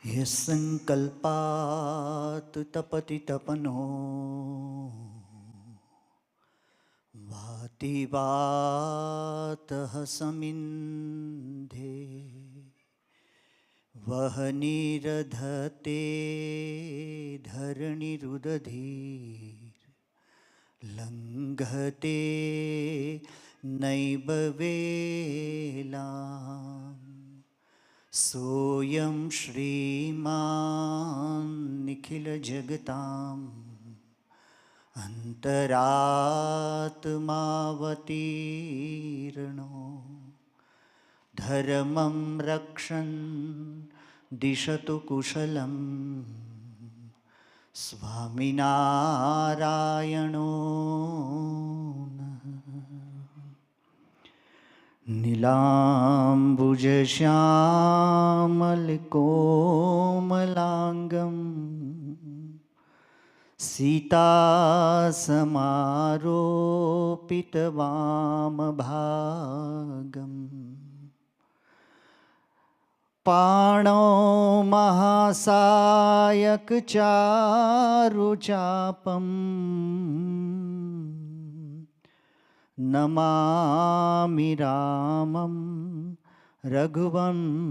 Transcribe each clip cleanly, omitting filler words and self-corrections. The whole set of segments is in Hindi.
यस्सङ्कल्पात् तपति तपनो वाति वातः समिन्धे वह्निरधते धरणिरुदधीर्लङ्घते नैव वेलाम् सोऽयं श्रीमान् निखिलजगताम् अन्तरात्मावतीर्णो धर्मं रक्षन् दिशतु कुशलं स्वामिनारायणो नीलाम्बुजश्यामलकोमलाङ्गं सीतासमारोपितवामभागम् पाणौ महासायकचारुचापम् नमामि रामं रघुवंशनाथम्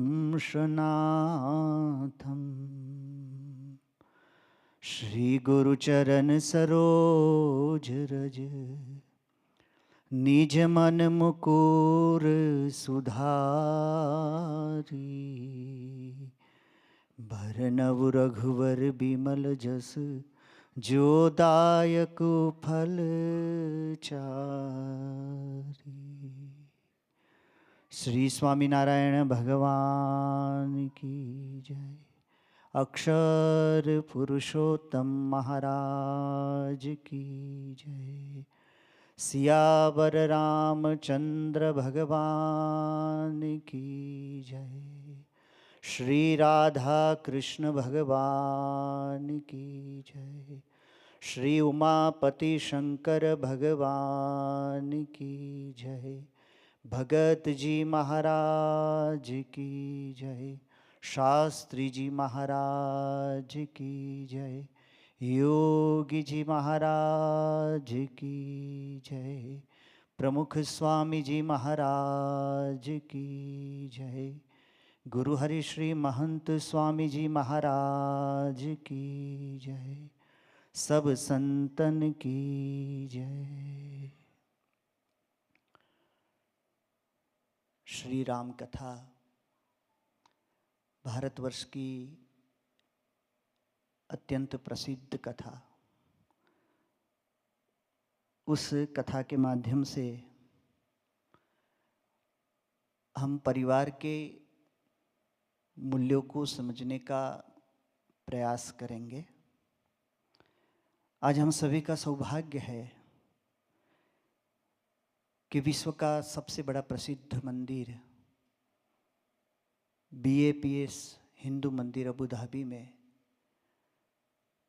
श्रीगुरुचरणसरोज निजमनमुकुर सुधारी भरनव रघुवर बिमल जस जोदायक फल चारि। श्री स्वामीनारायण भगवान की जय। अक्षर पुरुषोत्तम महाराज की जय। सियावर रामचंद्र भगवान की जय। श्री राधा कृष्ण भगवान की जय। श्री उमापति शंकर भगवान की जय। भगत जी महाराज की जय। शास्त्री जी महाराज की जय। योगी जी महाराज की जय। प्रमुख स्वामी जी महाराज की जय। गुरु हरि श्री महंत स्वामी जी महाराज की जय। सब संतन की जय। श्री राम कथा भारतवर्ष की अत्यंत प्रसिद्ध कथा। उस कथा के माध्यम से हम परिवार के मूल्यों को समझने का प्रयास करेंगे। आज हम सभी का सौभाग्य है कि विश्व का सबसे बड़ा प्रसिद्ध मंदिर BAPS हिंदू मंदिर अबू धाबी में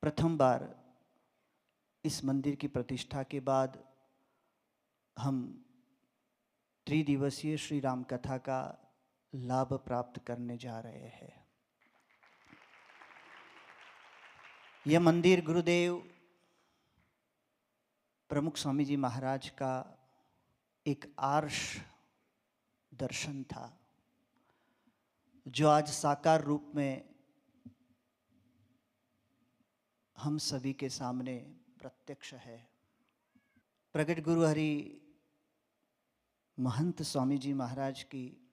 प्रथम बार इस मंदिर की प्रतिष्ठा के बाद हम त्रिदिवसीय श्री राम कथा का लाभ प्राप्त करने जा रहे हैं। यह मंदिर गुरुदेव प्रमुख स्वामी जी महाराज का एक आर्ष दर्शन था, जो आज साकार रूप में हम सभी के सामने प्रत्यक्ष है। प्रगट गुरु हरि महंत स्वामी जी महाराज की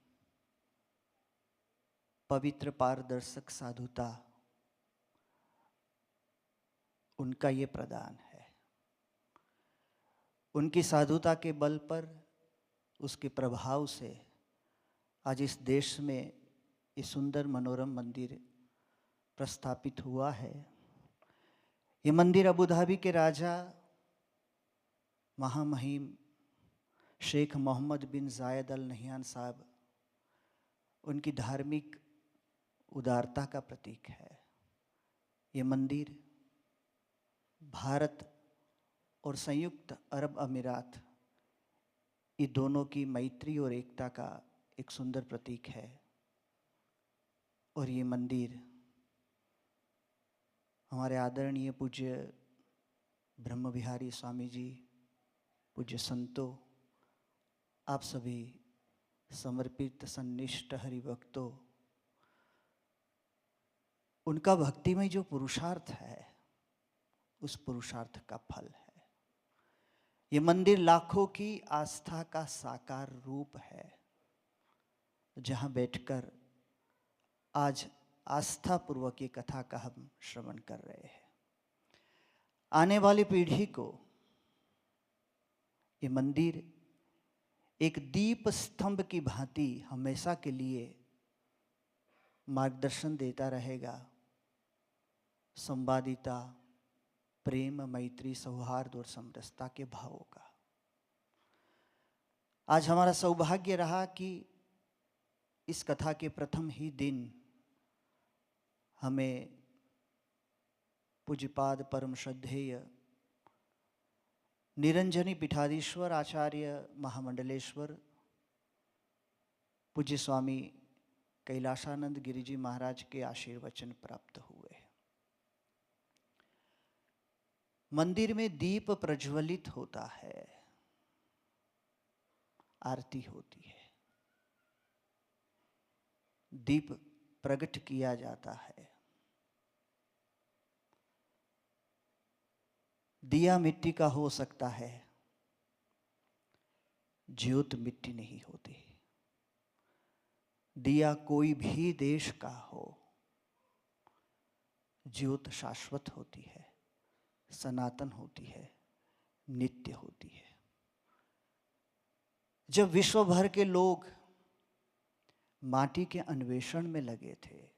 पवित्र पारदर्शक साधुता, उनका ये प्रदान है। उनकी साधुता के बल पर, उसके प्रभाव से आज इस देश में ये सुंदर मनोरम मंदिर प्रस्थापित हुआ है। ये मंदिर अबू धाबी के राजा महामहिम शेख मोहम्मद बिन जायद अल नहियान साहब, उनकी धार्मिक उदारता का प्रतीक है। ये मंदिर भारत और संयुक्त अरब अमीरात, ये दोनों की मैत्री और एकता का एक सुंदर प्रतीक है। और ये मंदिर हमारे आदरणीय पूज्य ब्रह्म विहारी स्वामी जी, पूज्य संतों, आप सभी समर्पित सन्निष्ठ हरिभक्तों, उनका भक्ति में जो पुरुषार्थ है उस पुरुषार्थ का फल है। ये मंदिर लाखों की आस्था का साकार रूप है, जहाँ बैठकर आज आस्था पूर्वक ये कथा का हम श्रवण कर रहे हैं। आने वाली पीढ़ी को ये मंदिर एक दीप स्तंभ की भांति हमेशा के लिए मार्गदर्शन देता रहेगा। संवादिता, प्रेम, मैत्री, सौहार्द और समरसता के भावों का। आज हमारा सौभाग्य रहा कि इस कथा के प्रथम ही दिन हमें पूज्यपाद परम श्रद्धेय निरंजनी पीठाधीश्वर आचार्य महामंडलेश्वर पूज्य स्वामी कैलाशानंद गिरिजी महाराज के आशीर्वचन प्राप्त हुए। मंदिर में दीप प्रज्वलित होता है, आरती होती है, दीप प्रकट किया जाता है। दिया मिट्टी का हो सकता है, ज्योत मिट्टी नहीं होती। दिया कोई भी देश का हो, ज्योत शाश्वत होती है, सनातन होती है, नित्य होती है। जब विश्व भर के लोग माटी के अन्वेषण में लगे थे,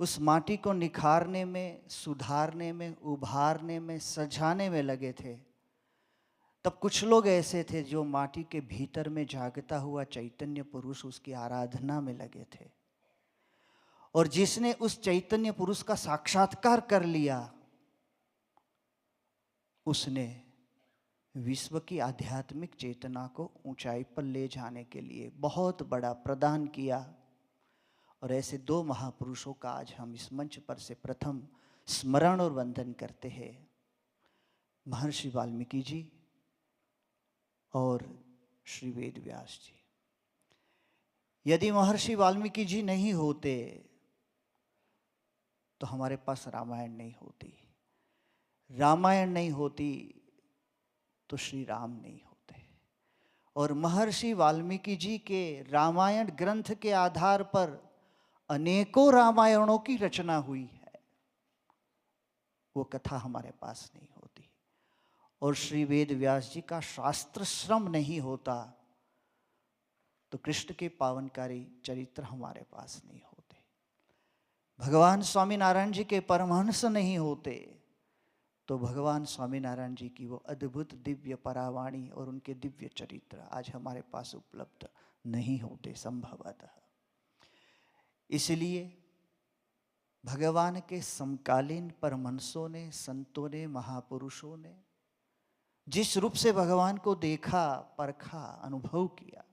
उस माटी को निखारने में, सुधारने में, उभारने में, सजाने में लगे थे, तब कुछ लोग ऐसे थे जो माटी के भीतर में जागता हुआ चैतन्य पुरुष, उसकी आराधना में लगे थे। और जिसने उस चैतन्य पुरुष का साक्षात्कार कर लिया, उसने विश्व की आध्यात्मिक चेतना को ऊंचाई पर ले जाने के लिए बहुत बड़ा प्रदान किया। और ऐसे दो महापुरुषों का आज हम इस मंच पर से प्रथम स्मरण और वंदन करते हैं, महर्षि वाल्मीकि जी और श्री वेद व्यास जी। यदि महर्षि वाल्मीकि जी नहीं होते तो हमारे पास रामायण नहीं होती, रामायण नहीं होती तो श्री राम नहीं होते। और महर्षि वाल्मीकि जी के रामायण ग्रंथ के आधार पर अनेकों रामायणों की रचना हुई है, वो कथा हमारे पास नहीं होती। और श्री वेद व्यास जी का शास्त्र श्रम नहीं होता तो कृष्ण के पावनकारी चरित्र हमारे पास नहीं होते। भगवान स्वामीनारायण जी के परमहंस नहीं होते तो भगवान स्वामीनारायण जी की वो अद्भुत दिव्य परावाणी और उनके दिव्य चरित्र आज हमारे पास उपलब्ध नहीं होते संभवतः। इसलिए भगवान के समकालीन परमहंसों ने, संतों ने, महापुरुषों ने जिस रूप से भगवान को देखा, परखा, अनुभव किया,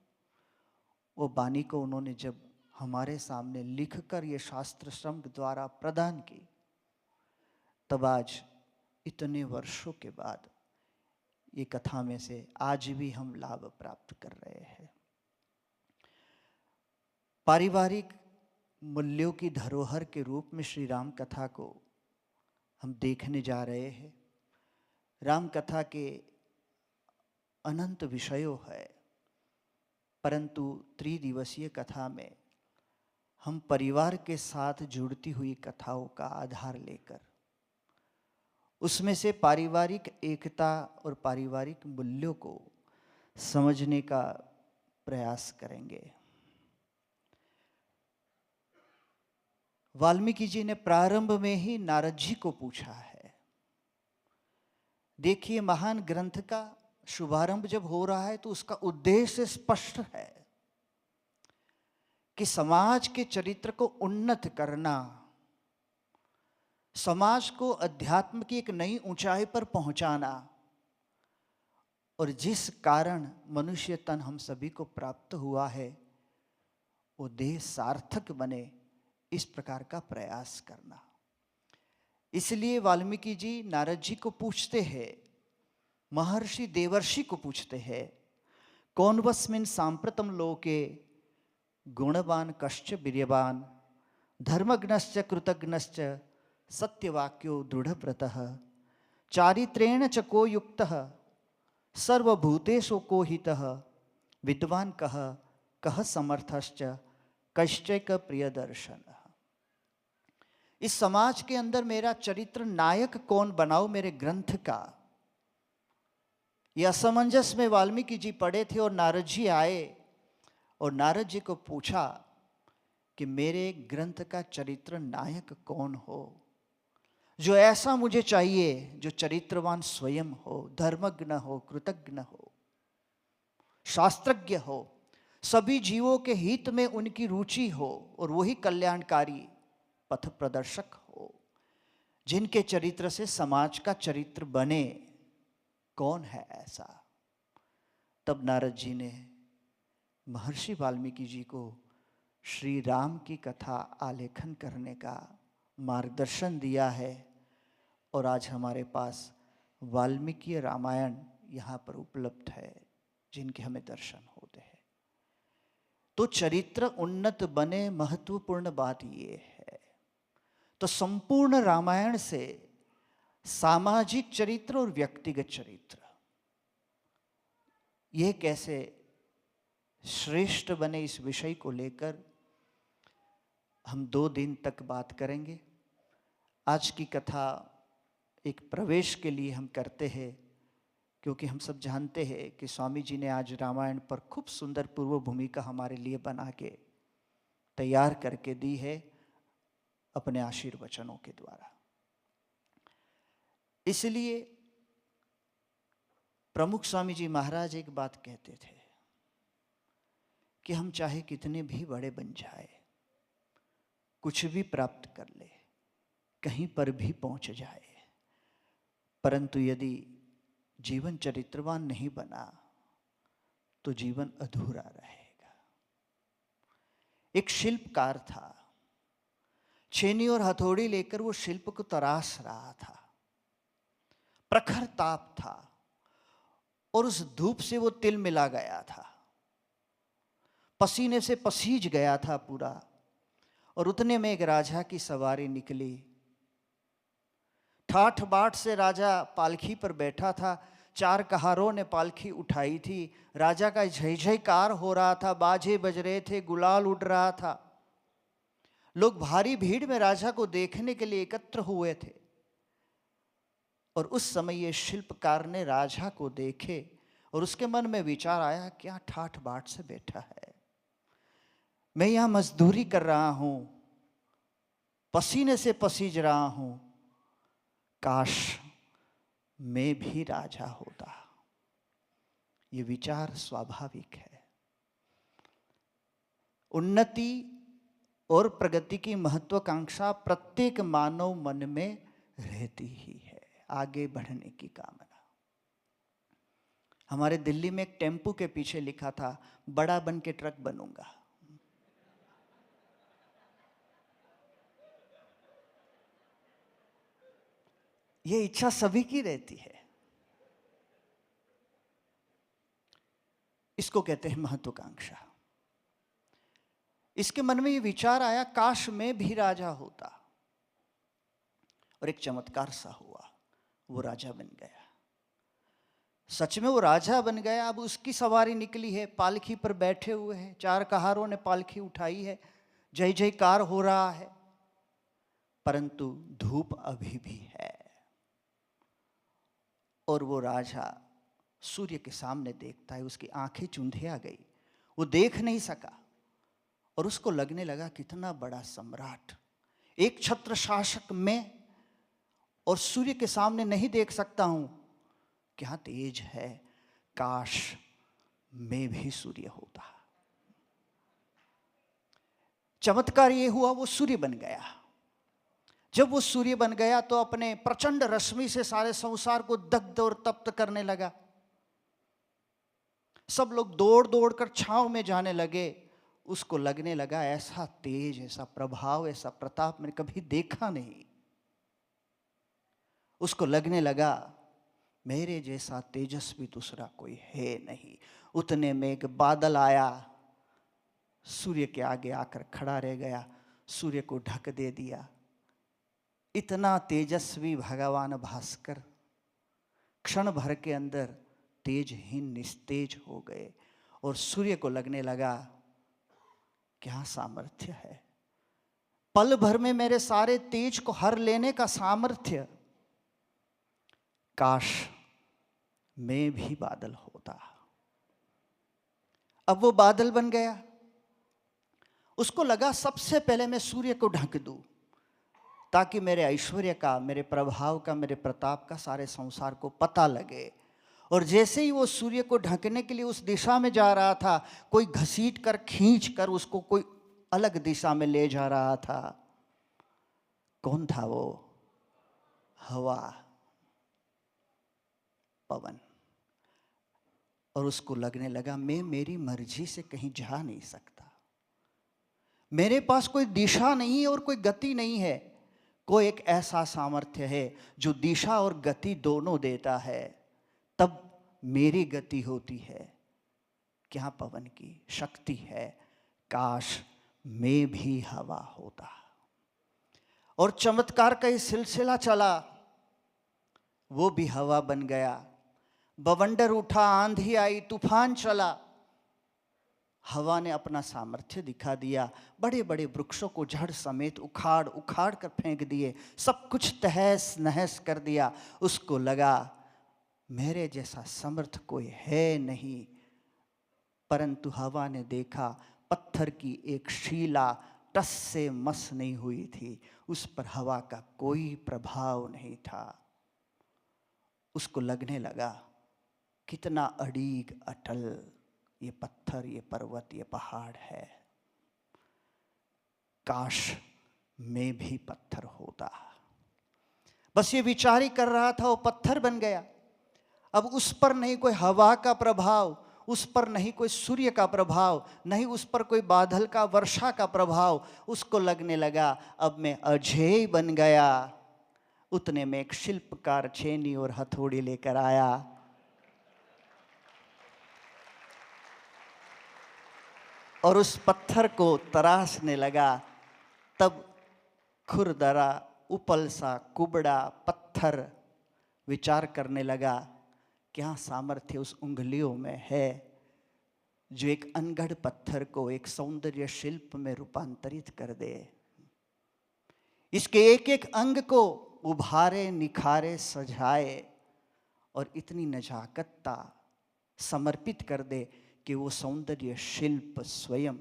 वो वाणी को उन्होंने जब हमारे सामने लिखकर ये शास्त्र श्रम द्वारा प्रदान की, तब आज इतने वर्षों के बाद ये कथा में से आज भी हम लाभ प्राप्त कर रहे हैं। पारिवारिक मूल्यों की धरोहर के रूप में श्री राम कथा को हम देखने जा रहे हैं। राम कथा के अनंत विषयों है, परंतु त्रिदिवसीय कथा में हम परिवार के साथ जुड़ती हुई कथाओं का आधार लेकर उसमें से पारिवारिक एकता और पारिवारिक मूल्यों को समझने का प्रयास करेंगे। वाल्मीकि जी ने प्रारंभ में ही नारद जी को पूछा है। देखिए, महान ग्रंथ का शुभारंभ जब हो रहा है तो उसका उद्देश्य स्पष्ट है कि समाज के चरित्र को उन्नत करना, समाज को अध्यात्म की एक नई ऊंचाई पर पहुंचाना, और जिस कारण मनुष्य तन हम सभी को प्राप्त हुआ है वो देह सार्थक बने, इस प्रकार का प्रयास करना। इसलिए वाल्मीकि जी नारद जी को पूछते हैं, महर्षि देवर्षि को पूछते हैं, कौनवस्मिन् सांप्रतम लोके गुणवान कश्च वीर्यवान धर्मज्ञश्च कृतज्ञश्च सत्यवाक्यो दृढ़व्रतः चारित्रेण च को युक्तः सर्वभूतेषु को हितः विद्वान कः कः समर्थश्च कश्चैक प्रियदर्शन। इस समाज के अंदर मेरा चरित्र नायक कौन बनाओ मेरे ग्रंथ का, यह असमंजस में वाल्मीकि जी पड़े थे और नारद जी आए और नारद जी को पूछा कि मेरे ग्रंथ का चरित्र नायक कौन हो, जो ऐसा मुझे चाहिए, जो चरित्रवान स्वयं हो, धर्मज्ञ हो, कृतज्ञ हो, शास्त्रज्ञ हो, सभी जीवों के हित में उनकी रुचि हो और वही कल्याणकारी पथ प्रदर्शक हो, जिनके चरित्र से समाज का चरित्र बने। कौन है ऐसा? तब नारद जी ने महर्षि वाल्मीकि जी को श्री राम की कथा आलेखन करने का मार्गदर्शन दिया है और आज हमारे पास वाल्मीकि रामायण यहाँ पर उपलब्ध है, जिनके हमें दर्शन होते हैं। तो चरित्र उन्नत बने, महत्वपूर्ण बात ये है। तो संपूर्ण रामायण से सामाजिक चरित्र और व्यक्तिगत चरित्र ये कैसे श्रेष्ठ बने, इस विषय को लेकर हम 2 दिन तक बात करेंगे। आज की कथा एक प्रवेश के लिए हम करते हैं, क्योंकि हम सब जानते हैं कि स्वामी जी ने आज रामायण पर खूब सुंदर पूर्व भूमिका हमारे लिए बना के तैयार करके दी है अपने आशीर्वचनों के द्वारा। इसलिए प्रमुख स्वामी जी महाराज एक बात कहते थे कि हम चाहे कितने भी बड़े बन जाए, कुछ भी प्राप्त कर ले, कहीं पर भी पहुंच जाए, परंतु यदि जीवन चरित्रवान नहीं बना तो जीवन अधूरा रहेगा। एक शिल्पकार था, छेनी और हथौड़ी लेकर वो शिल्प को तराश रहा था। प्रखर ताप था और उस धूप से वो तिल मिला गया था, पसीने से पसीज गया था पूरा। और उतने में एक राजा की सवारी निकली। ठाठ बाट से राजा पालखी पर बैठा था, 4 कहारों ने पालखी उठाई थी, राजा का जय जयकार हो रहा था, बाजे बज रहे थे, गुलाल उड़ रहा था, लोग भारी भीड़ में राजा को देखने के लिए एकत्र हुए थे। और उस समय ये शिल्पकार ने राजा को देखे और उसके मन में विचार आया, क्या ठाठ बाट से बैठा है, मैं यहां मजदूरी कर रहा हूं, पसीने से पसीज रहा हूं, काश मैं भी राजा होता। ये विचार स्वाभाविक है। उन्नति और प्रगति की महत्वाकांक्षा प्रत्येक मानव मन में रहती ही है, आगे बढ़ने की कामना। हमारे दिल्ली में एक टेम्पू के पीछे लिखा था, बड़ा बन के ट्रक बनूंगा। ये इच्छा सभी की रहती है। इसको कहते हैं महत्वाकांक्षा। इसके मन में ये विचार आया, काश मैं भी राजा होता। और एक चमत्कार सा हुआ, वो राजा बन गया। सच में वो राजा बन गया। अब उसकी सवारी निकली है, पालकी पर बैठे हुए हैं, 4 कहारों ने पालकी उठाई है, जय जयकार हो रहा है, परंतु धूप अभी भी है। और वो राजा सूर्य के सामने देखता है, उसकी आंखें चुंधिया गई, वो देख नहीं सका। और उसको लगने लगा, कितना बड़ा सम्राट, एक छत्र शासक में, और सूर्य के सामने नहीं देख सकता हूं, क्या तेज है, काश मैं भी सूर्य होता। चमत्कार ये हुआ, वो सूर्य बन गया। जब वो सूर्य बन गया तो अपने प्रचंड रश्मि से सारे संसार को दग्ध और तप्त करने लगा। सब लोग दौड़ दौड़ कर छांव में जाने लगे। उसको लगने लगा, ऐसा तेज, ऐसा प्रभाव, ऐसा प्रताप मैंने कभी देखा नहीं। उसको लगने लगा मेरे जैसा तेजस्वी दूसरा कोई है नहीं। उतने में एक बादल आया, सूर्य के आगे आकर खड़ा रह गया, सूर्य को ढक दे दिया। इतना तेजस्वी भगवान भास्कर क्षण भर के अंदर तेजहीन निस्तेज हो गए। और सूर्य को लगने लगा क्या सामर्थ्य है, पल भर में मेरे सारे तेज को हर लेने का सामर्थ्य। काश मैं भी बादल होता। अब वो बादल बन गया। उसको लगा सबसे पहले मैं सूर्य को ढक दूं, ताकि मेरे ऐश्वर्य का, मेरे प्रभाव का, मेरे प्रताप का सारे संसार को पता लगे। और जैसे ही वो सूर्य को ढकने के लिए उस दिशा में जा रहा था, कोई घसीट कर खींच कर उसको कोई अलग दिशा में ले जा रहा था। कौन था वो? हवा, पवन। और उसको लगने लगा मैं मेरी मर्जी से कहीं जा नहीं सकता, मेरे पास कोई दिशा नहीं है और कोई गति नहीं है। कोई एक ऐसा सामर्थ्य है जो दिशा और गति दोनों देता है, तब मेरी गति होती है। क्या पवन की शक्ति है। काश मैं भी हवा होता। और चमत्कार का ये सिलसिला चला, वो भी हवा बन गया। बवंडर उठा, आंधी आई, तूफान चला, हवा ने अपना सामर्थ्य दिखा दिया। बड़े बड़े वृक्षों को जड़ समेत उखाड़ उखाड़ कर फेंक दिए, सब कुछ तहस नहस कर दिया। उसको लगा मेरे जैसा समर्थ कोई है नहीं। परंतु हवा ने देखा पत्थर की एक शीला टस से मस नहीं हुई थी, उस पर हवा का कोई प्रभाव नहीं था। उसको लगने लगा कितना अड़ीग अटल ये पत्थर, ये पर्वत, ये पहाड़ है। काश मैं भी पत्थर होता। बस ये विचार ही कर रहा था, वो पत्थर बन गया। अब उस पर नहीं कोई हवा का प्रभाव, उस पर नहीं कोई सूर्य का प्रभाव, नहीं उस पर कोई बादल का, वर्षा का प्रभाव। उसको लगने लगा अब मैं अजेय बन गया। उतने में एक शिल्पकार छेनी और हथौड़ी लेकर आया। और उस पत्थर को तराशने लगा। तब खुरदरा, उपल सा, कुबड़ा पत्थर विचार करने लगा क्या सामर्थ्य उस उंगलियों में है जो एक अनगढ़ पत्थर को एक सौंदर्य शिल्प में रूपांतरित कर दे। इसके एक एक अंग को उभारे, निखारे, सजाए और इतनी नजाकतता समर्पित कर दे कि वो सौंदर्य शिल्प स्वयं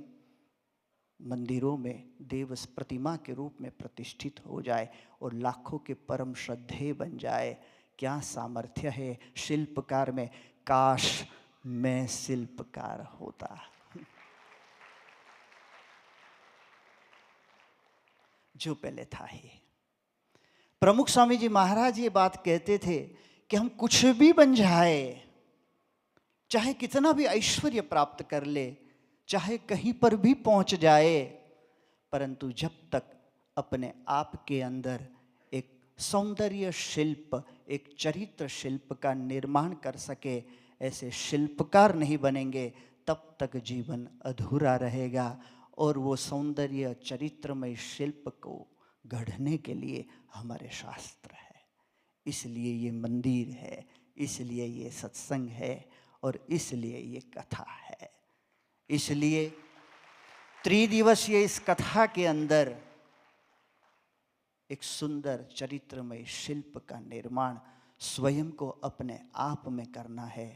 मंदिरों में देव प्रतिमा के रूप में प्रतिष्ठित हो जाए और लाखों के परम श्रद्धेय बन जाए। क्या सामर्थ्य है शिल्पकार में। काश मैं शिल्पकार होता। जो पहले था ही। प्रमुख स्वामी जी महाराज ये बात कहते थे कि हम कुछ भी बन जाए, चाहे कितना भी ऐश्वर्य प्राप्त कर ले, चाहे कहीं पर भी पहुंच जाए, परंतु जब तक अपने आप के अंदर एक सौंदर्य शिल्प, एक चरित्र शिल्प का निर्माण कर सके, ऐसे शिल्पकार नहीं बनेंगे, तब तक जीवन अधूरा रहेगा। और वो सौंदर्य चरित्रमय शिल्प को गढ़ने के लिए हमारे शास्त्र है, इसलिए ये मंदिर है, इसलिए ये सत्संग है और इसलिए ये कथा है। इसलिए त्रिदिवसीय इस कथा के अंदर एक सुंदर चरित्रमय शिल्प का निर्माण स्वयं को अपने आप में करना है।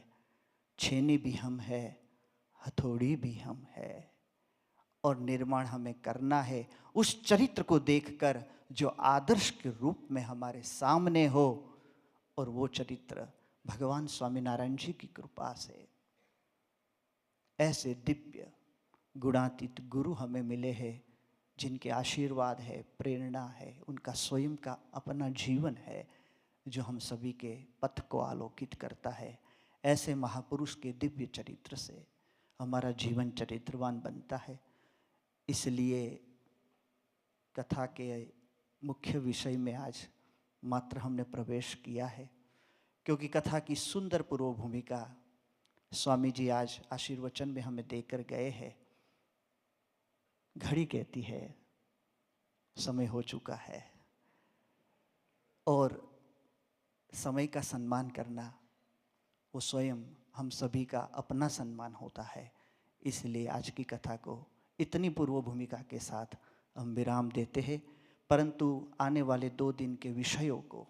छेनी भी हम है, हथौड़ी भी हम है, और निर्माण हमें करना है उस चरित्र को देखकर जो आदर्श के रूप में हमारे सामने हो। और वो चरित्र भगवान स्वामीनारायण जी की कृपा से ऐसे दिव्य गुणातीत गुरु हमें मिले हैं, जिनके आशीर्वाद है, प्रेरणा है, उनका स्वयं का अपना जीवन है जो हम सभी के पथ को आलोकित करता है। ऐसे महापुरुष के दिव्य चरित्र से हमारा जीवन चरित्रवान बनता है। इसलिए कथा के मुख्य विषय में आज मात्र हमने प्रवेश किया है, क्योंकि कथा की सुंदर पूर्व भूमिका स्वामी जी आज आशीर्वचन में हमें देकर गए हैं। घड़ी कहती है समय हो चुका है, और समय का सम्मान करना वो स्वयं हम सभी का अपना सम्मान होता है। इसलिए आज की कथा को इतनी पूर्व भूमिका के साथ हम विराम देते हैं, परंतु आने वाले 2 दिन के विषयों को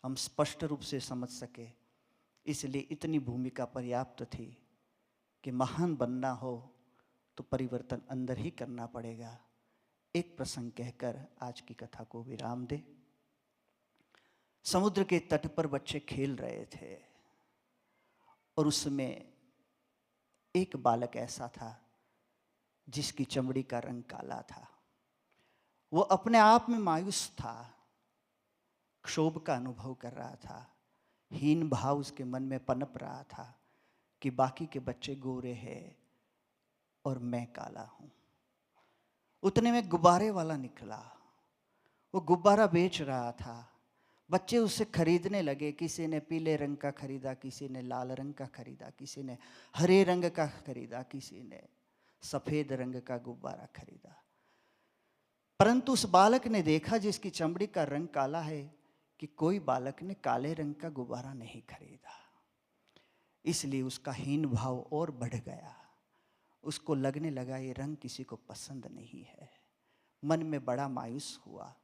हम स्पष्ट रूप से समझ सके, इसलिए इतनी भूमिका पर्याप्त थी कि महान बनना हो तो परिवर्तन अंदर ही करना पड़ेगा। एक प्रसंग कहकर आज की कथा को विराम दे। समुद्र के तट पर बच्चे खेल रहे थे और उसमें एक बालक ऐसा था जिसकी चमड़ी का रंग काला था। वो अपने आप में मायूस था, क्षोभ का अनुभव कर रहा था, हीन भाव उसके मन में पनप रहा था कि बाकी के बच्चे गोरे हैं और मैं काला हूं। उतने में गुब्बारे वाला निकला। वो गुब्बारा बेच रहा था। बच्चे उससे खरीदने लगे। किसी ने पीले रंग का खरीदा, किसी ने लाल रंग का खरीदा, किसी ने हरे रंग का खरीदा, किसी ने सफेद रंग का गुब्बारा खरीदा। परंतु उस बालक ने देखा जिसकी चमड़ी का रंग काला है कि कोई बालक ने काले रंग का गुब्बारा नहीं खरीदा। इसलिए उसका हीन भाव और बढ़ गया। उसको लगने लगा ये रंग किसी को पसंद नहीं है। मन में बड़ा मायूस हुआ।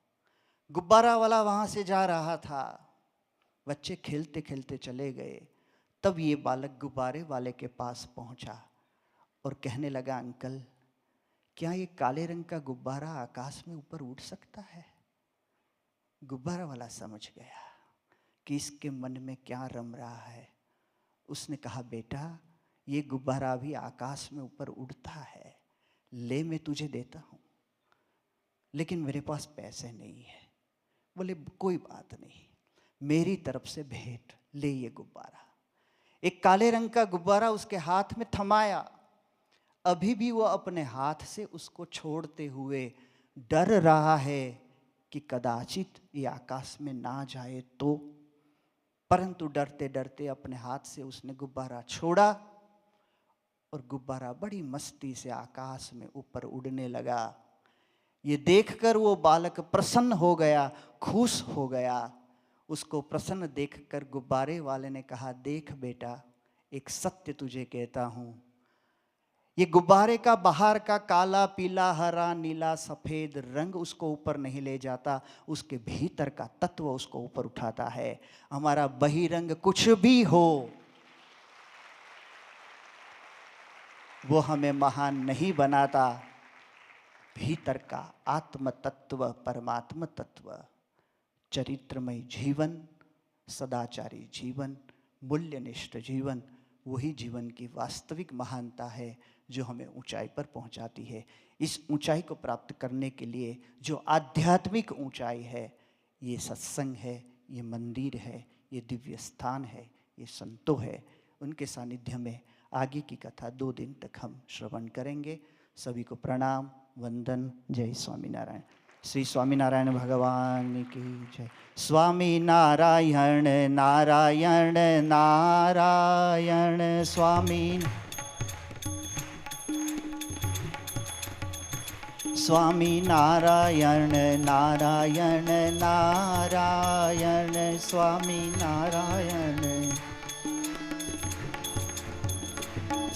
गुब्बारा वाला वहां से जा रहा था। बच्चे खेलते खेलते चले गए। तब ये बालक गुब्बारे वाले के पास पहुंचा और कहने लगा, अंकल, क्या ये काले रंग का गुब्बारा आकाश में ऊपर उड़ सकता है? गुब्बारा वाला समझ गया कि इसके मन में क्या रम रहा है। उसने कहा, बेटा, ये गुब्बारा भी आकाश में ऊपर उड़ता है, ले मैं तुझे देता हूं, लेकिन मेरे पास पैसे नहीं है। बोले, कोई बात नहीं, मेरी तरफ से भेंट, ले ये गुब्बारा। एक काले रंग का गुब्बारा उसके हाथ में थमाया। अभी भी वो अपने हाथ से उसको छोड़ते हुए डर रहा है कि कदाचित ये आकाश में ना जाए तो। परंतु डरते डरते अपने हाथ से उसने गुब्बारा छोड़ा और गुब्बारा बड़ी मस्ती से आकाश में ऊपर उड़ने लगा। ये देखकर वो बालक प्रसन्न हो गया, खुश हो गया। उसको प्रसन्न देखकर गुब्बारे वाले ने कहा, देख बेटा, एक सत्य तुझे कहता हूं, ये गुब्बारे का बाहर का काला, पीला, हरा, नीला, सफेद रंग उसको ऊपर नहीं ले जाता, उसके भीतर का तत्व उसको ऊपर उठाता है। हमारा बहिरंग कुछ भी हो, वो हमें महान नहीं बनाता। भीतर का आत्म तत्व, परमात्म तत्व, चरित्रमय जीवन, सदाचारी जीवन, मूल्यनिष्ठ जीवन, वही जीवन की वास्तविक महानता है जो हमें ऊंचाई पर पहुंचाती है। इस ऊंचाई को प्राप्त करने के लिए जो आध्यात्मिक ऊंचाई है, ये सत्संग है, ये मंदिर है, ये दिव्य स्थान है, ये संतों है। उनके सानिध्य में आगे की कथा 2 दिन तक हम श्रवण करेंगे। सभी को प्रणाम, वंदन। जय स्वामीनारायण। श्री स्वामीनारायण भगवान की जय। स्वामी नारायण नारायण नारायण, स्वामी स्वामी नारायण नारायण नारायण, स्वामी नारायण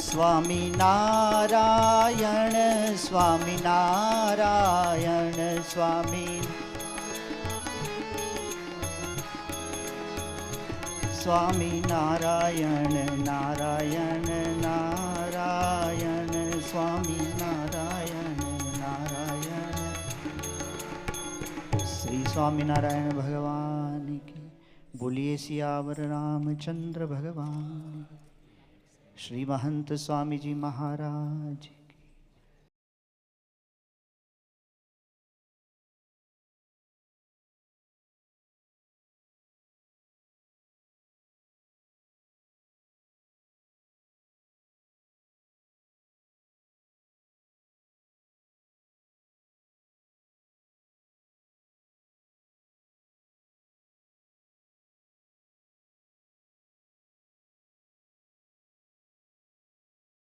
स्वामी नारायण स्वामी नारायण स्वामी स्वामी नारायण नारायण नारायण, स्वामी नारायण नारायण। श्री स्वामीनारायण भगवान की बोलिए। सियावर रामचंद्र भगवान। श्री महंत स्वामी जी महाराज।